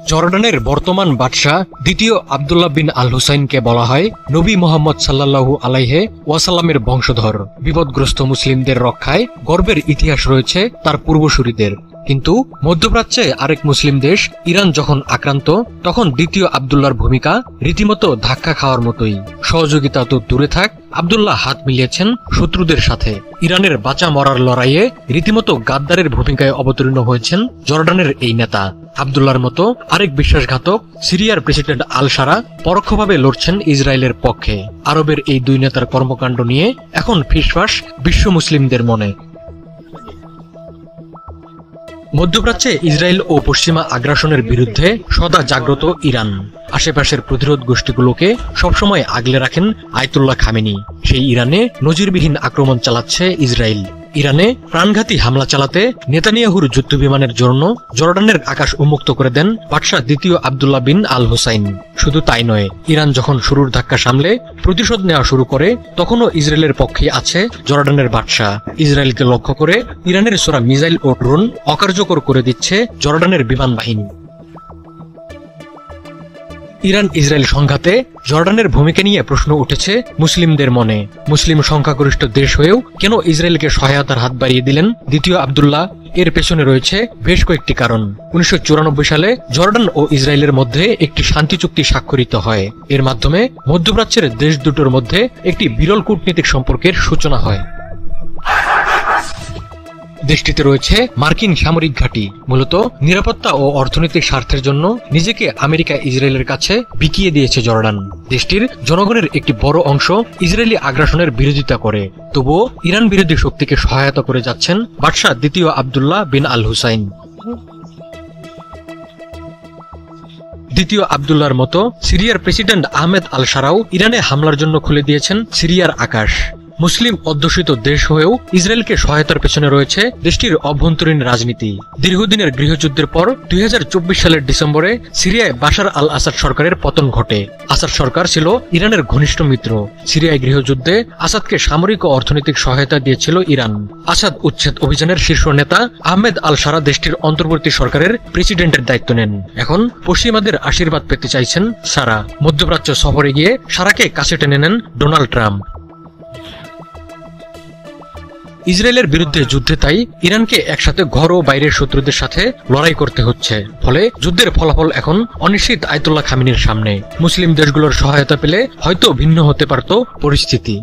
জর্ডানের বর্তমান বাদশাহ দ্বিতীয় আব্দুল্লাহ বিন আল হুসাইনকে বলা হয় নবী মুহাম্মদ সাল্লাল্লাহু আলাইহি ওয়াসাল্লামের বংশধর। বিপদগ্রস্ত মুসলিমদের রক্ষায় গর্বের ইতিহাস রয়েছে তার পূর্বসূরীদের। কিন্তু মধ্যপ্রাচ্যে আরেক মুসলিম দেশ ইরান যখন আক্রান্ত, তখন দ্বিতীয় আব্দুল্লাহর ভূমিকা রীতিমতো ধাক্কা খাওয়ার মতোই। সহযোগিতা তো দূরে থাক, আব্দুল্লাহ হাত মিলিয়েছেন শত্রুদের সাথে। ইরানের বাঁচা মরার লড়াইয়ে রীতিমতো গাদ্দারের ভূমিকায় অবতীর্ণ হয়েছেন জর্ডানের এই নেতা। আব্দুল্লাহর মতো আরেক বিশ্বাসঘাতক সিরিয়ার প্রেসিডেন্ট আল সারা পরোক্ষভাবে লড়ছেন ইসরায়েলের পক্ষে। আরবের এই দুই নেতার কর্মকাণ্ড নিয়ে এখন ফিসফাস বিশ্ব মুসলিমদের মনে। মধ্যপ্রাচ্যে ইসরায়েল ও পশ্চিমা আগ্রাসনের বিরুদ্ধে সদা জাগ্রত ইরান। আশেপাশের প্রতিরোধ গোষ্ঠীগুলোকে সবসময় আগলে রাখেন আয়াতুল্লাহ খামেনি। সেই ইরানে নজিরবিহীন আক্রমণ চালাচ্ছে ইসরায়েল। ইরানে প্রাণঘাতী হামলা চালাতে নেতানিয়াহুর যুদ্ধবিমানের জন্য জর্ডানের আকাশ উন্মুক্ত করে দেন বাদশাহ দ্বিতীয় আব্দুল্লাহ বিন আল হুসাইন। শুধু তাই নয়, ইরান যখন শুরুর ধাক্কা সামলে প্রতিশোধ নেওয়া শুরু করে, তখনও ইসরায়েলের পক্ষে আছে জর্ডানের বাদশাহ। ইসরায়েলকে লক্ষ্য করে ইরানের ছোড়া মিসাইল ও ড্রোন অকার্যকর করে দিচ্ছে জর্ডানের বিমান বাহিনী। ইরান ইসরায়েল সংঘাতে জর্ডানের ভূমিকা নিয়ে প্রশ্ন উঠেছে মুসলিমদের মনে। মুসলিম সংখ্যাগরিষ্ঠ দেশ হয়েও কেন ইসরায়েলকে সহায়তার হাত বাড়িয়ে দিলেন দ্বিতীয় আব্দুল্লাহ? এর পেছনে রয়েছে বেশ কয়েকটি কারণ। 1994 সালে জর্ডান ও ইসরায়েলের মধ্যে একটি শান্তি চুক্তি স্বাক্ষরিত হয়। এর মাধ্যমে মধ্যপ্রাচ্যের দেশ দুটোর মধ্যে একটি বিরল কূটনৈতিক সম্পর্কের সূচনা হয়। দেশটিতে রয়েছে মার্কিন সামরিক ঘাঁটি। মূলত নিরাপত্তা ও অর্থনৈতিক স্বার্থের জন্য নিজেকে আমেরিকা ইসরায়েলের কাছে বিকিয়ে দিয়েছে জর্ডান। দেশটির জনগণের একটি বড় অংশ ইসরায়েলি আগ্রাসনের বিরোধিতা করে। তবুও ইরান বিরোধী শক্তিকে সহায়তা করে যাচ্ছেন বাদশাহ দ্বিতীয় আব্দুল্লাহ বিন আল হুসাইন। দ্বিতীয় আব্দুল্লাহর মতো সিরিয়ার প্রেসিডেন্ট আহমেদ আল সারাও ইরানে হামলার জন্য খুলে দিয়েছেন সিরিয়ার আকাশ। মুসলিম অধ্যুষিত দেশ হয়েও ইসরায়েলকে সহায়তার পেছনে রয়েছে দেশটির অভ্যন্তরীণ রাজনীতি। দীর্ঘদিনের গৃহযুদ্ধের পর 2024 সালের ডিসেম্বরে সিরিয়ায় বাশার আল আসাদ সরকারের পতন ঘটে। আসাদ সরকার ছিল ইরানের ঘনিষ্ঠ মিত্র। সিরিয়ায় গৃহযুদ্ধে আসাদকে সামরিক ও অর্থনৈতিক সহায়তা দিয়েছিল ইরান। আসাদ উচ্ছেদ অভিযানের শীর্ষ নেতা আহমেদ আল সারা দেশটির অন্তর্বর্তী সরকারের প্রেসিডেন্টের দায়িত্ব নেন। এখন পশ্চিমাদের আশীর্বাদ পেতে চাইছেন সারা। মধ্যপ্রাচ্য সফরে গিয়ে সারাকে কাছে টেনে নেন ডোনাল্ড ট্রাম্প। ইসরায়েলের বিরুদ্ধে যুদ্ধে তাই ইরানকে একসাথে ঘর ও বাইরের শত্রুদের সাথে লড়াই করতে হচ্ছে। ফলে যুদ্ধের ফলাফল এখন অনিশ্চিত আয়াতুল্লাহ খামেনির সামনে। মুসলিম দেশগুলোর সহায়তা পেলে হয়তো ভিন্ন হতে পারত পরিস্থিতি।